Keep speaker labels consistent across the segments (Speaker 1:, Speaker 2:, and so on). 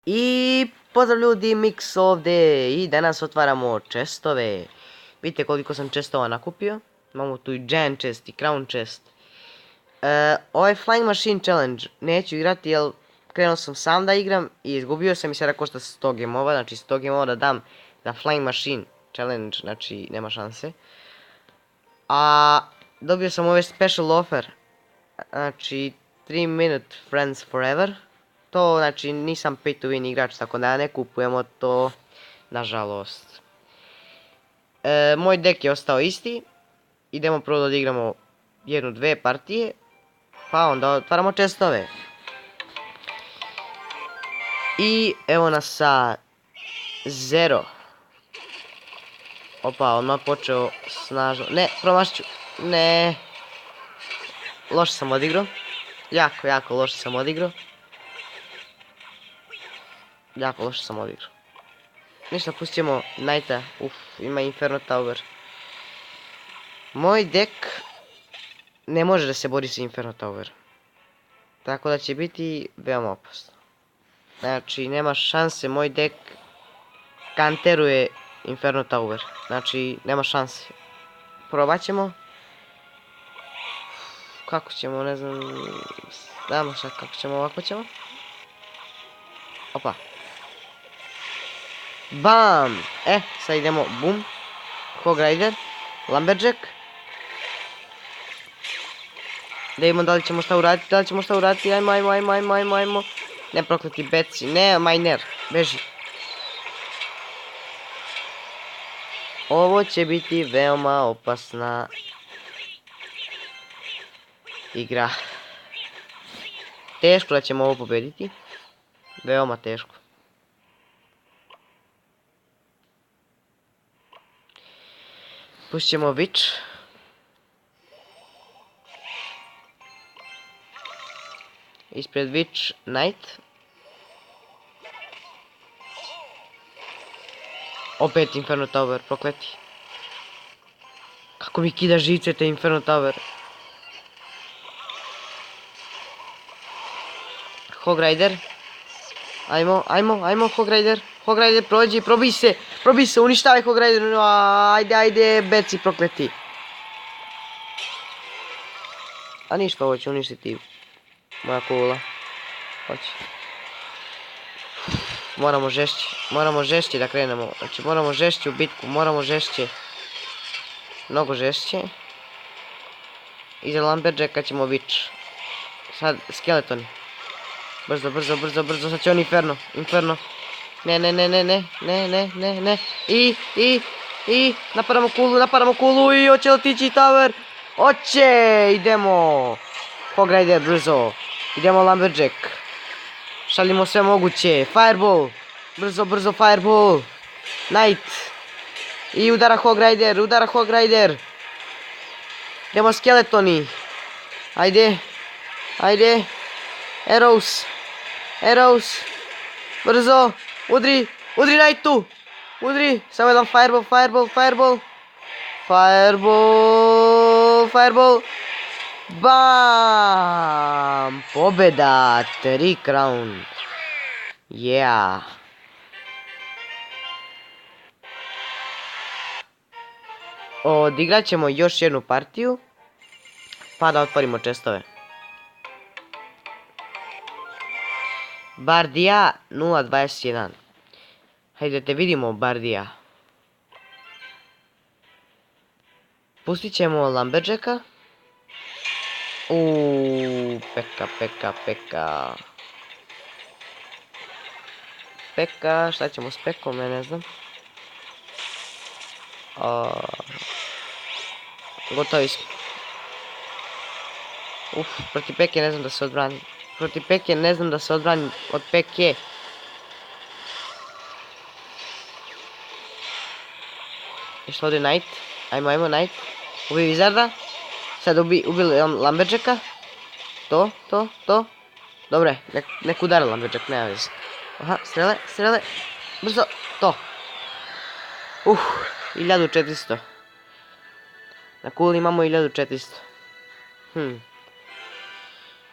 Speaker 1: I pozdrav ljudi, Mix ovdje i danas otvaramo chestove. Vidite koliko sam chestova nakupio. Imamo tu i Giant chest i Crown chest. Ovaj Flying Machine Challenge neću igrati jer krenuo sam sam da igram i izgubio sam i sada košta 100 gemova. Znači 100 gemova da dam za Flying Machine Challenge, znači nema šanse. A dobio sam ovaj special offer. Znači 3 minute friends forever. To znači nisam pay to win igrač, tako da ne kupujemo to, nažalost. Moj deck je ostao isti. Idemo prvo da odigramo jednu, dve partije. Pa onda otvaramo chestove. I evo nas sa 0. Opa, odmah počeo snažno. Ne, promašit ću. Ne. Loše sam odigrao. Jako loše sam odigrao. Jako loše sam odigrao. Ništa, pustit ćemo Knighta. Ima Inferno Tower. Moj deck ne može da se bori sa Inferno Tower. Tako da će biti veoma opasno. Znači, nema šanse, moj deck kanteruje Inferno Tower. Znači, nema šanse. Probat ćemo. Kako ćemo, ne znam. Znamo sad kako ćemo, ovako ćemo. Opa. Bam! Sad idemo, bum. Hog Rider. Lumberjack. Da vidimo da li ćemo šta uraditi, ajmo. Ne prokleti Betsy, ne, Miner, beži. Ovo će biti veoma opasna igra. Teško da ćemo ovo pobediti. Veoma teško. Pustit ćemo Witch. Ispred Witch Knight. Opet Inferno Tower, prokleti. Kako mi kida živce te Inferno Tower. Hog Rider. Ajmo Hog Rider. Hog Rider prođi, probij se, uništavaj Hog Rider. Ajde, Betsy prokleti. A ništa, ovo će uništiti moja kula. Hoće. Moramo žešće da krenemo. Znači moramo žešće u bitku, moramo žešće. Mnogo žešće. Iza Lumberjacka ćemo Witch. Sad skeletoni. Brzo, sad će on Inferno. Ne. I napadamo kulu i hoće li tići tower? Hoće, idemo. Hog Rider, brzo. Idemo Lumberjack. Šaljimo sve moguće. Fireball. Brzo, Fireball. Knight. I udara Hog Rider. Idemo skeletoni. Ajde. Arrows. Brzo. Udri Knightu. Samo jedan Fireball. Bam! Pobjeda! 3 crown. Yeah! Odigrat ćemo još jednu partiju. Pa da otvorimo chestove. Bardija 0.21. Hajde da vidimo Bardija. Pustit ćemo Lumberjacka. Pekka, šta ćemo s Pekkom, ja ne znam. Gotovi smo. Protiv Pekke ne znam da se odbrani. Od Pekke. Išlo ovdje Knight. Ajmo Knight. Ubi Wizarda. Sad ubili Lumberjacka. To. Dobre, nek udara Lumberjack, nema veze. Aha, strele. Brzo, to. 1400. Na kuli imamo 1400.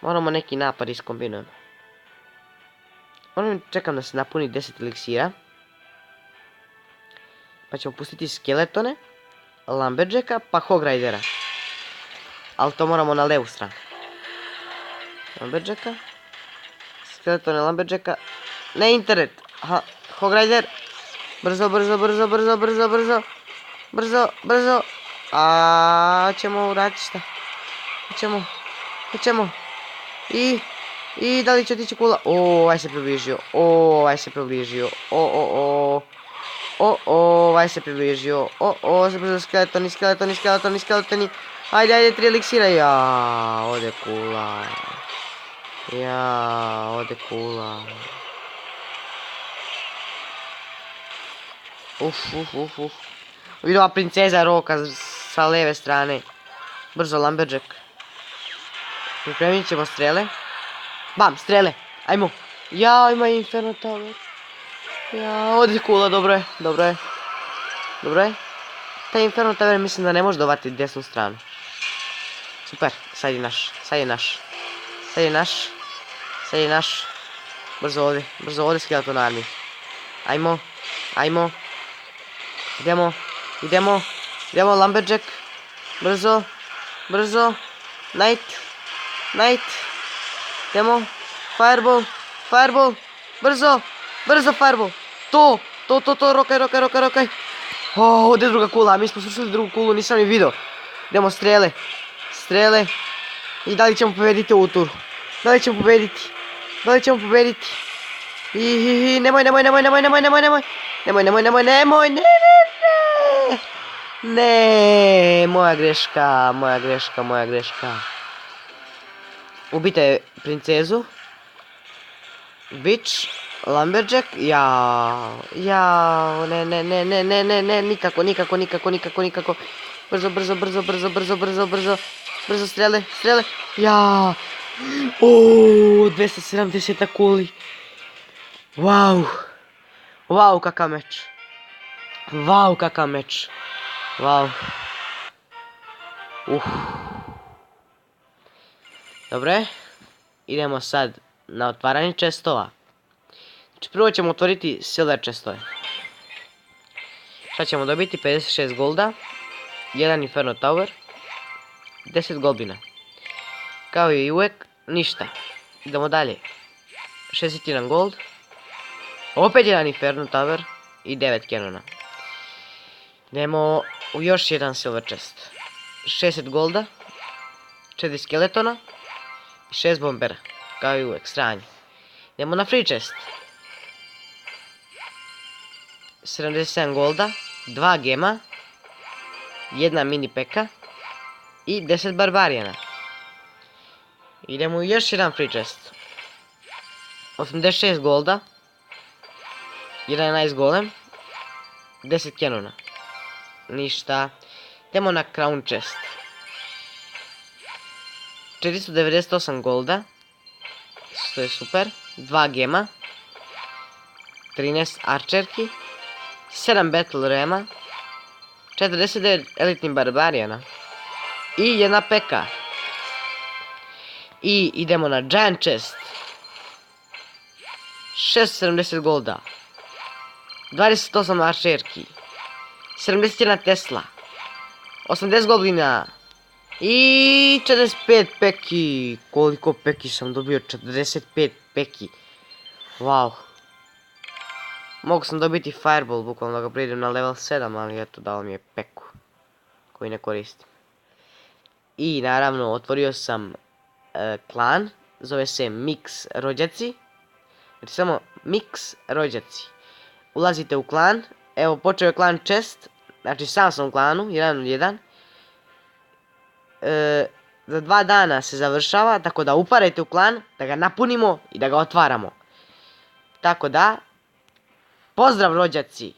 Speaker 1: Moramo neki napad iskombinujemo. Čekam da se napuni 10 eliksira. Pa ćemo pustiti skeletone, Lumberjacka, pa Hog Ridera. Ali to moramo na levu stranu. Lumberjacka. Skeletone Lumberjacka. Ne internet. Aha, Hog Rider. Brzo. Brzo. Ćemo uraditi šta? Hoćemo. I da li će otići kula? Ovaj se približio. Ovaj se približio. Ovaj se približio. Brzo skeletoni. Ajde, 3 eliksira. Ode kula. Ode kula. Vidio ova princeza roka sa leve strane. Brzo Lumberjack. Pripremit ćemo strele. Bam, strele. Ajmo. Ima Inferno Tower. Ode kula, dobro je. Taj Inferno Tower mislim da ne može dovati desnu stranu. Super, sad je naš. Brzo ovdje skeleton army. Ajmo. Idemo, Lumberjack. Brzo. Knight. Idemo. Fireball. Brzo, Fireball. To, rokaj. Ovdje je druga kula, mi smo srušili drugu kulu, nisam ni vidio. Idemo strele. I da li ćemo pobediti ovu turu? Da li ćemo pobediti? Nemoj. Ne, moja greška. Ubite princezu. Bitch, Lumberjack, ne, nikako. Brzo. Brzo strele. 270 na kuli. Wow, kakav meč. Dobre, idemo sad na otvaranje chestova. Znači prvo ćemo otvoriti silver chestove. Šta ćemo dobiti? 56 golda, 1 Inferno Tower, 10 goldina. Kao i uvek, ništa. Idemo dalje. 61 gold, opet 1 Inferno Tower i 9 canona. Idemo u još jedan silver chest. 60 golda, 4 skeletona i 6 bombera. Kao i uvek, sranje. Idemo na free chest. 77 golda, 2 gema, 1 mini peka i 10 barbarijana. Idemo u još jedan free chest. 86 golda, 11 golem, 10 canona. Ništa. Idemo na crown chest. 498 golda, što je super, 2 gema, 13 archerki, 7 battle rema, 49 elitnih barbarijana i 1 peka. I idemo na giant chest. 670 golda, 28 archerki, 71 Tesla, 80 goblina i 45 peki. Koliko peki sam dobio? 45 peki. Wow. Mogu sam dobiti fireball, bukvalno da ga prijedem na level 7, ali eto dao mi je peku koji ne koristim. I naravno otvorio sam klan, zove se Mix Rođaci. Znači samo Mix Rođaci. Ulazite u klan, evo počeo je klan chest, znači sam sam u klanu, 1 za 2 dana se završava, tako da uparajte u klan, da ga napunimo i da ga otvaramo. Tako da, pozdrav rođaci!